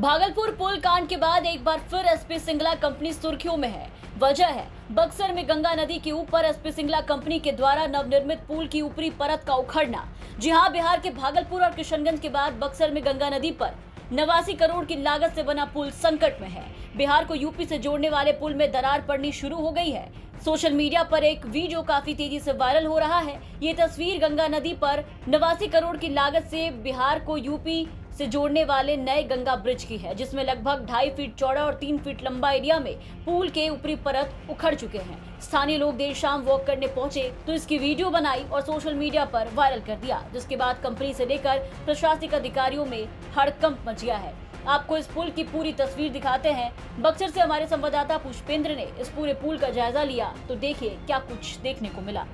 भागलपुर पुल कांड के बाद एक बार फिर एसपी सिंगला कंपनी सुर्खियों में है। वजह है बक्सर में गंगा नदी के ऊपर एसपी सिंगला कंपनी के द्वारा नवनिर्मित पुल की ऊपरी परत का उखड़ना। जी हां, बिहार के भागलपुर और किशनगंज के बाद बक्सर में गंगा नदी पर 89 करोड़ की लागत से बना पुल संकट में है। बिहार को यूपी से जोड़ने वाले पुल में दरार पड़नी शुरू हो गई है। सोशल मीडिया पर एक वीडियो काफी तेजी से वायरल हो रहा है। ये तस्वीर गंगा नदी पर 89 करोड़ की लागत से बिहार को यूपी से जोड़ने वाले नए गंगा ब्रिज की है, जिसमें लगभग 2.5 फीट चौड़ा और 3 फीट लंबा एरिया में पुल के ऊपरी परत उखड़ चुके हैं। स्थानीय लोग देर शाम वॉक करने पहुंचे तो इसकी वीडियो बनाई और सोशल मीडिया पर वायरल कर दिया, जिसके बाद कंपनी से लेकर प्रशासनिक अधिकारियों में हड़कंप मच गया है। आपको इस पुल की पूरी तस्वीर दिखाते हैं। बक्सर से हमारे संवाददाता पुष्पेंद्र ने इस पूरे पुल का जायजा लिया, तो देखिए क्या कुछ देखने को मिला।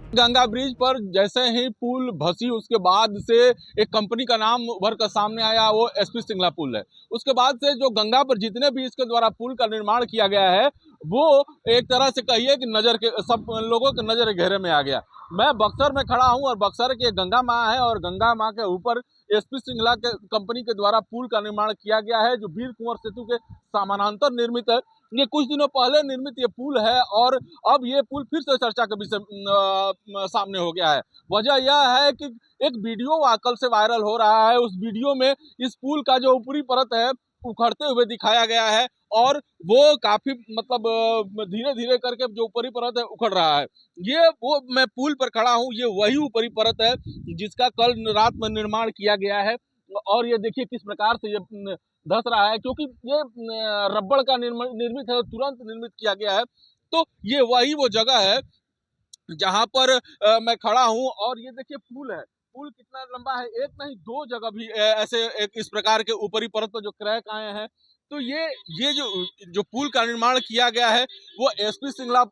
गंगा ब्रिज पर जैसे ही पुल धसी उसके बाद से एक कंपनी का नाम उभर कर सामने आया, वो एसपी सिंगला पुल है। उसके बाद से जो गंगा पर जितने भी इसके द्वारा पुल का निर्माण किया गया है वो एक तरह से कहिए कि नजर के सब लोगों के नजर घेरे में आ गया। मैं बक्सर में खड़ा हूं और बक्सर के गंगा माँ है और गंगा माँ के ऊपर एसपी सिंगला के कंपनी के द्वारा पुल का निर्माण किया गया है, जो वीर कुंवर सेतु के समानांतर निर्मित है। ये कुछ दिनों पहले निर्मित ये पुल है और अब ये पुल फिर से चर्चा के विषय सामने हो गया है। वजह यह है कि एक वीडियो कल से वायरल हो रहा है। उस वीडियो में इस पुल का जो ऊपरी परत है उखड़ते हुए दिखाया गया है और वो काफी धीरे धीरे करके जो ऊपरी परत है उखड़ रहा है। ये वो मैं पुल पर खड़ा हूँ, ये वही ऊपरी परत है जिसका कल रात में निर्माण किया गया है और ये देखिए किस प्रकार से ये धस रहा है, क्योंकि ये रबड़ का निर्मित है, तुरंत निर्मित किया गया है। तो ये वही वो जगह है जहां पर मैं खड़ा हूं और ये देखिए पुल है। पुल कितना लंबा है, एक नहीं दो जगह भी ऐसे एक इस प्रकार के ऊपरी परत पर जो क्रैक आए हैं। तो ये जो पुल का निर्माण किया गया है वो एसपी सिंगला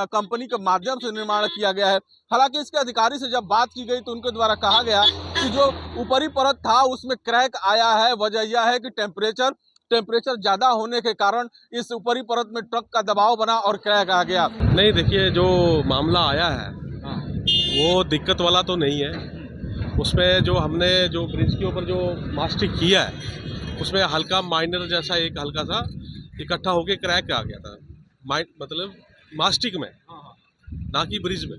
कंपनी के माध्यम से निर्माण किया गया है। हालांकि इसके अधिकारी से जब बात की गई तो उनके द्वारा कहा गया कि जो ऊपरी परत था उसमें क्रैक आया है। वजह यह है कि टेम्परेचर ज्यादा होने के कारण इस ऊपरी परत में ट्रक का दबाव बना और क्रैक आ गया। नहीं, देखिए जो मामला आया है वो दिक्कत वाला तो नहीं है। उसमें जो हमने जो ब्रिज के ऊपर जो मास्टिक किया है उसमें हल्का माइनर जैसा एक हल्का सा इकट्ठा होके क्रैक आ गया था, मतलब मास्टिक में, ना कि ब्रिज में।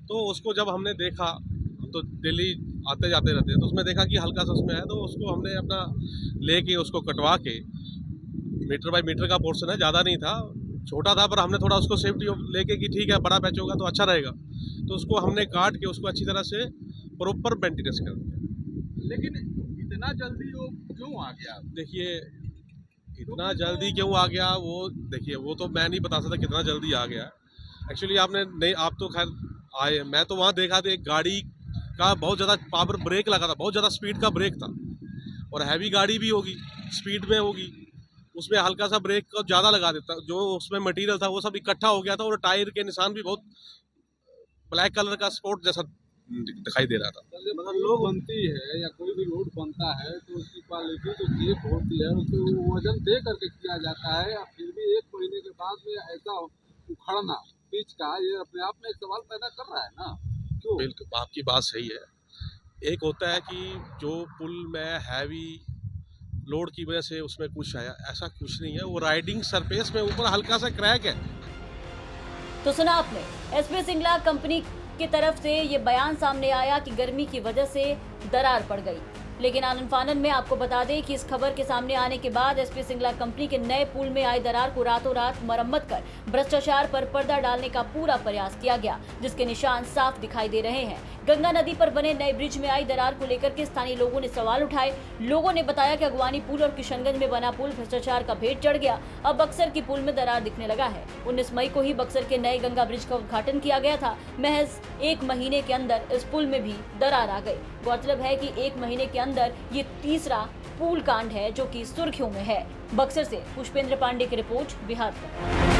तो उसको जब हमने देखा, हम तो डेली आते जाते रहते हैं, तो उसमें देखा कि हल्का सा उसमें है, तो उसको हमने अपना लेके उसको कटवा के, मीटर बाई मीटर का पोर्शन है, ज़्यादा नहीं था, छोटा था, पर हमने थोड़ा उसको सेफ्टी लेके कि ठीक है बड़ा पैच होगा तो अच्छा रहेगा, तो उसको हमने काट के उसको अच्छी तरह से प्रॉपर मेंटेनेंस कर दिया। लेकिन इतना जल्दी वो क्यों आ गया? देखिए इतना जल्दी क्यों आ गया वो देखिए, वो तो मैं नहीं बता सकता कितना जल्दी आ गया। एक्चुअली आपने नहीं, आप तो खैर आए, मैं तो वहाँ देखा था एक गाड़ी का बहुत ज़्यादा पावर ब्रेक लगा था, बहुत ज़्यादा स्पीड का ब्रेक था और हैवी गाड़ी भी होगी, स्पीड में होगी, उसमें हल्का सा ब्रेक को ज़्यादा लगा देता, जो उसमें मटेरियल था वो सब इकट्ठा हो गया था और टायर के निशान भी बहुत ब्लैक कलर का स्पॉट जैसा दिखाई दे रहा था। मतलब लोग बनती है या कोई भी रोड बनता है तो उसकी क्वालिटी जो चेक होती है उसको वजन दे करके किया जाता है, या फिर भी 1 महीने के बाद में ऐसा उखड़ना पिच का, ये अपने आप में एक सवाल पैदा कर रहा है ना। क्यों? बिल्कुल आपकी बात सही है। एक होता है कि जो पुल में हैवी लोड की वजह से उसमें कुछ आया, ऐसा कुछ नहीं है, वो राइडिंग सरफेस में ऊपर हल्का सा क्रैक है। तो सुना आपने, एसपी सिंगला कंपनी की तरफ से ये बयान सामने आया कि गर्मी की वजह से दरार पड़ गई। लेकिन आनन फानन में आपको बता दें कि इस खबर के सामने आने के बाद एसपी सिंगला कंपनी के नए पुल में आई दरार को रातों रात मरम्मत कर भ्रष्टाचार पर पर्दा डालने का पूरा प्रयास किया गया, जिसके निशान साफ दिखाई दे रहे हैं। गंगा नदी पर बने नए ब्रिज में आई दरार को लेकर के स्थानीय लोगों ने सवाल उठाए। लोगों ने बताया कि अगवानी पुल और किशनगंज में बना पुल भ्रष्टाचार का भेद चढ़ गया। अब बक्सर की पुल में दरार दिखने लगा है। 19 मई को ही बक्सर के नए गंगा ब्रिज का उद्घाटन किया गया था। महज 1 महीने के अंदर इस पुल में भी दरार आ गई। गौरतलब है कि 1 महीने के अंदर ये तीसरा पुल कांड है जो कि सुर्खियों में है। बक्सर से पुष्पेंद्र पांडे की रिपोर्ट, बिहार।